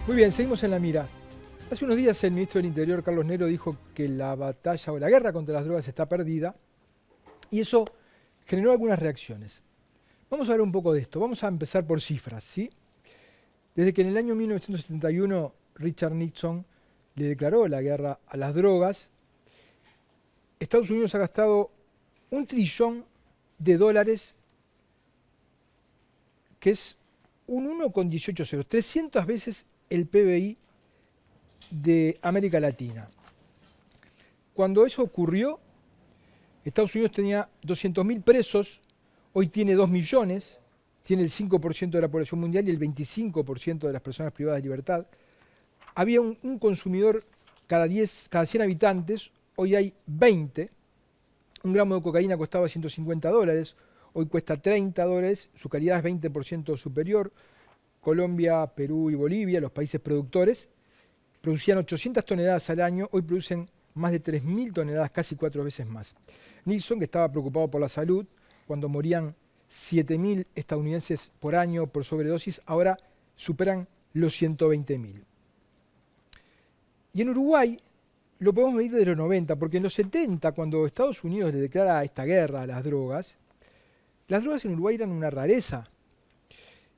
Muy bien, seguimos en la mira. Hace unos días el ministro del Interior, Carlos Negro, dijo que la batalla o la guerra contra las drogas está perdida y eso generó algunas reacciones. Vamos a ver un poco de esto. Vamos a empezar por cifras, ¿sí? Desde que en el año 1971 Richard Nixon le declaró la guerra a las drogas, Estados Unidos ha gastado $1 trillón, que es un 1,18 ceros, 300 veces el PBI de América Latina. Cuando eso ocurrió, Estados Unidos tenía 200.000 presos, hoy tiene 2 millones, tiene el 5% de la población mundial y el 25% de las personas privadas de libertad. Había un consumidor cada 100 habitantes, hoy hay 20. Un gramo de cocaína costaba $150, hoy cuesta $30, su calidad es 20% superior. Colombia, Perú y Bolivia, los países productores, producían 800 toneladas al año, hoy producen más de 3.000 toneladas, casi 4 veces más. Nixon, que estaba preocupado por la salud, cuando morían 7.000 estadounidenses por año por sobredosis, ahora superan los 120.000. Y en Uruguay lo podemos medir desde los 90, porque en los 70, cuando Estados Unidos le declara esta guerra a las drogas en Uruguay eran una rareza.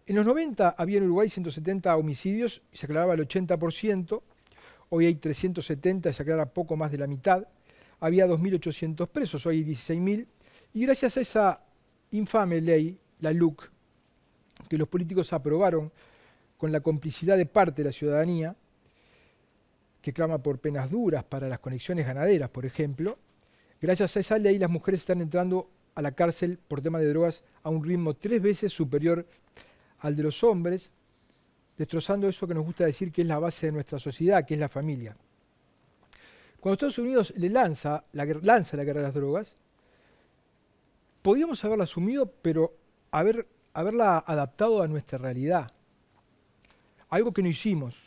En los 90 había en Uruguay 170 homicidios y se aclaraba el 80%, hoy hay 370 y se aclara poco más de la mitad, había 2.800 presos, hoy hay 16.000, y gracias a esa infame ley, la LUC, que los políticos aprobaron con la complicidad de parte de la ciudadanía, que clama por penas duras para las conexiones ganaderas, por ejemplo, gracias a esa ley las mujeres están entrando a la cárcel por tema de drogas a un ritmo 3 veces superior al de los hombres, destrozando eso que nos gusta decir que es la base de nuestra sociedad, que es la familia. Cuando Estados Unidos le lanza la guerra a las drogas, podíamos haberla asumido, pero haberla adaptado a nuestra realidad. Algo que no hicimos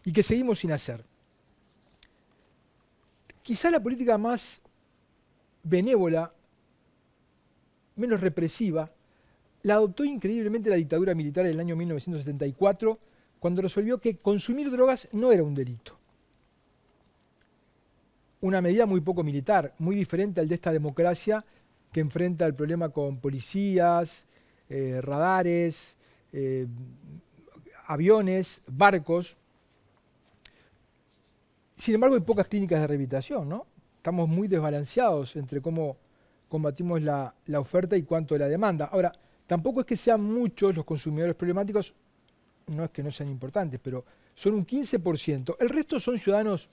y que seguimos sin hacer. Quizá la política más benévola, menos represiva, la adoptó increíblemente la dictadura militar en el año 1974, cuando resolvió que consumir drogas no era un delito. Una medida muy poco militar, muy diferente al de esta democracia que enfrenta el problema con policías, radares, aviones, barcos. Sin embargo, hay pocas clínicas de rehabilitación, ¿no? Estamos muy desbalanceados entre cómo combatimos la oferta y cuánto la demanda. Ahora, tampoco es que sean muchos los consumidores problemáticos, no es que no sean importantes, pero son un 15%. El resto son ciudadanos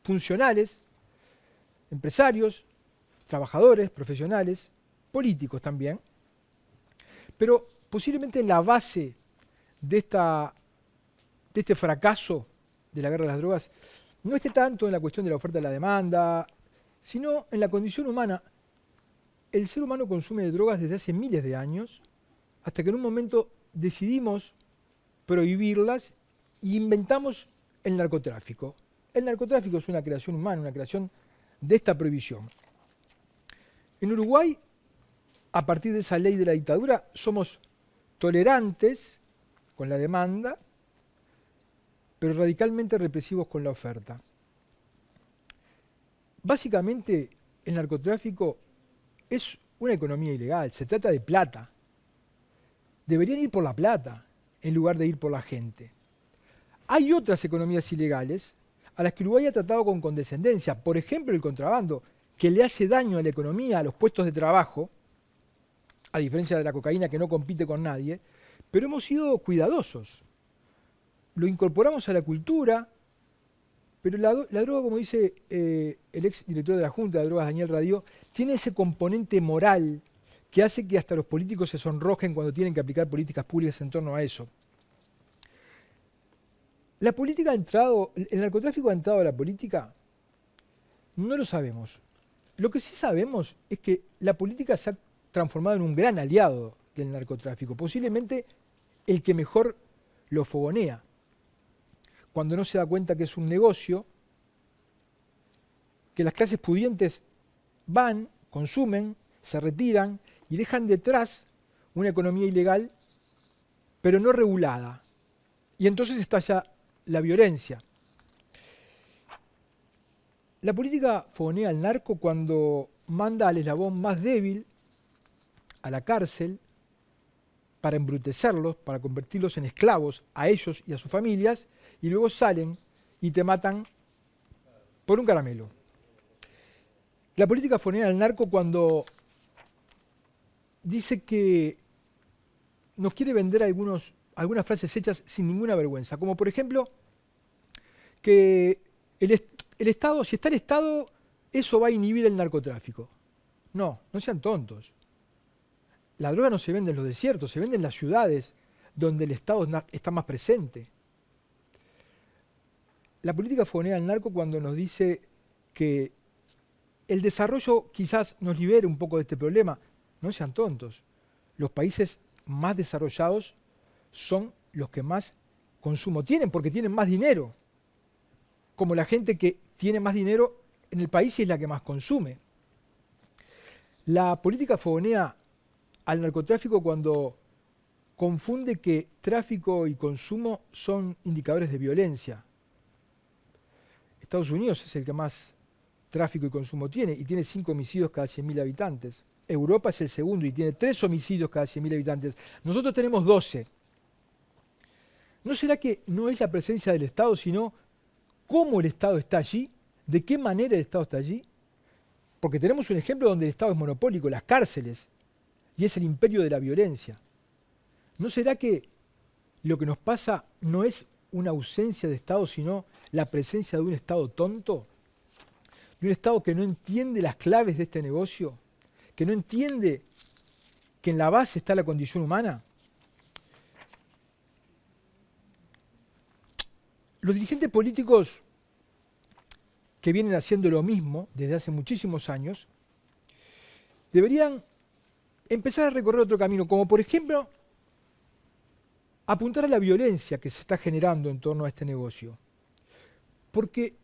funcionales, empresarios, trabajadores, profesionales, políticos también. Pero posiblemente en la base de este fracaso de la guerra de las drogas no esté tanto en la cuestión de la oferta y la demanda, sino en la condición humana. El ser humano consume drogas desde hace miles de años, hasta que en un momento decidimos prohibirlas e inventamos el narcotráfico. El narcotráfico es una creación humana, una creación de esta prohibición. En Uruguay, a partir de esa ley de la dictadura, somos tolerantes con la demanda, pero radicalmente represivos con la oferta. Básicamente, el narcotráfico es una economía ilegal, se trata de plata. Deberían ir por la plata en lugar de ir por la gente. Hay otras economías ilegales a las que Uruguay ha tratado con condescendencia, por ejemplo el contrabando, que le hace daño a la economía, a los puestos de trabajo, a diferencia de la cocaína que no compite con nadie, pero hemos sido cuidadosos. Lo incorporamos a la cultura, pero la droga, como dice el ex director de la Junta de Drogas, Daniel Radió, tiene ese componente moral que hace que hasta los políticos se sonrojen cuando tienen que aplicar políticas públicas en torno a eso. ¿La política el narcotráfico ha entrado a la política? No lo sabemos. Lo que sí sabemos es que la política se ha transformado en un gran aliado del narcotráfico, posiblemente el que mejor lo fogonea. Cuando no se da cuenta que es un negocio, que las clases pudientes van, consumen, se retiran y dejan detrás una economía ilegal, pero no regulada. Y entonces estalla la violencia. La política fogonea al narco cuando manda al eslabón más débil a la cárcel para embrutecerlos, para convertirlos en esclavos a ellos y a sus familias, y luego salen y te matan por un caramelo. La política fogonea al narco cuando dice que nos quiere vender algunas frases hechas sin ninguna vergüenza, como por ejemplo que el Estado, si está el Estado, eso va a inhibir el narcotráfico. No, no sean tontos. La droga no se vende en los desiertos, se vende en las ciudades donde el Estado está más presente. La política fogonea al narco cuando nos dice que el desarrollo quizás nos libere un poco de este problema. No sean tontos. Los países más desarrollados son los que más consumo tienen, porque tienen más dinero. Como la gente que tiene más dinero en el país es la que más consume. La política fogonea al narcotráfico cuando confunde que tráfico y consumo son indicadores de violencia. Estados Unidos es el que más tráfico y consumo tiene, y tiene 5 homicidios cada 100.000 habitantes. Europa es el segundo y tiene 3 homicidios cada 100.000 habitantes. Nosotros tenemos 12. ¿No será que no es la presencia del Estado, sino cómo el Estado está allí? ¿De qué manera el Estado está allí? Porque tenemos un ejemplo donde el Estado es monopólico, las cárceles, y es el imperio de la violencia. ¿No será que lo que nos pasa no es una ausencia de Estado, sino la presencia de un Estado tonto? De un Estado que no entiende las claves de este negocio, que no entiende que en la base está la condición humana. Los dirigentes políticos que vienen haciendo lo mismo desde hace muchísimos años deberían empezar a recorrer otro camino, como por ejemplo apuntar a la violencia que se está generando en torno a este negocio. Porque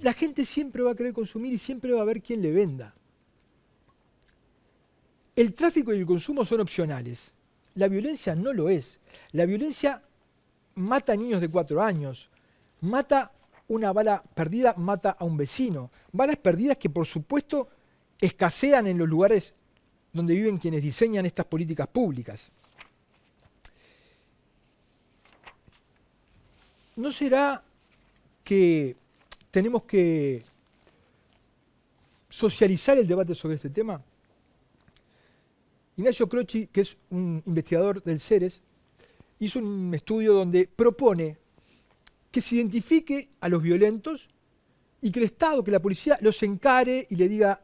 la gente siempre va a querer consumir y siempre va a haber quien le venda. El tráfico y el consumo son opcionales. La violencia no lo es. La violencia mata a niños de 4 años, mata una bala perdida, mata a un vecino. Balas perdidas que por supuesto escasean en los lugares donde viven quienes diseñan estas políticas públicas. ¿No será que tenemos que socializar el debate sobre este tema? Ignacio Croci, que es un investigador del CERES, hizo un estudio donde propone que se identifique a los violentos y que el Estado, que la policía los encare y le diga: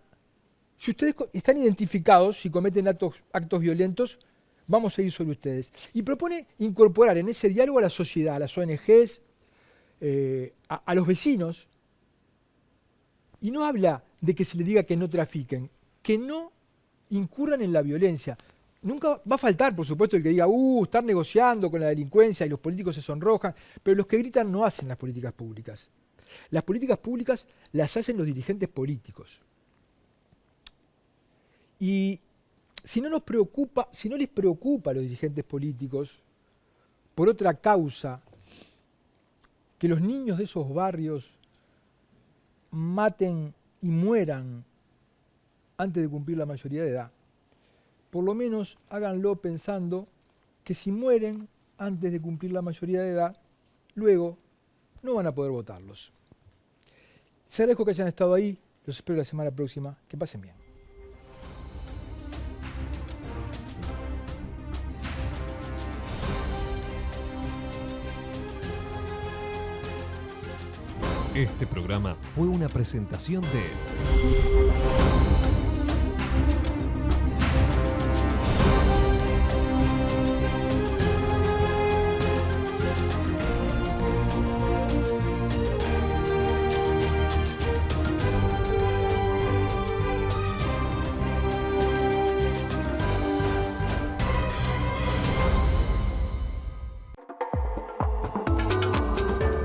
si ustedes están identificados, si cometen actos violentos, vamos a ir sobre ustedes. Y propone incorporar en ese diálogo a la sociedad, a las ONGs, a los vecinos. Y no habla de que se le diga que no trafiquen, que no incurran en la violencia. Nunca va a faltar, por supuesto, el que diga: están negociando con la delincuencia y los políticos se sonrojan, pero los que gritan no hacen las políticas públicas. Las políticas públicas las hacen los dirigentes políticos. Y si no les preocupa a los dirigentes políticos, por otra causa, que los niños de esos barrios maten y mueran antes de cumplir la mayoría de edad, por lo menos háganlo pensando que si mueren antes de cumplir la mayoría de edad, luego no van a poder votarlos. Les agradezco que hayan estado ahí, los espero la semana próxima, que pasen bien. Este programa fue una presentación de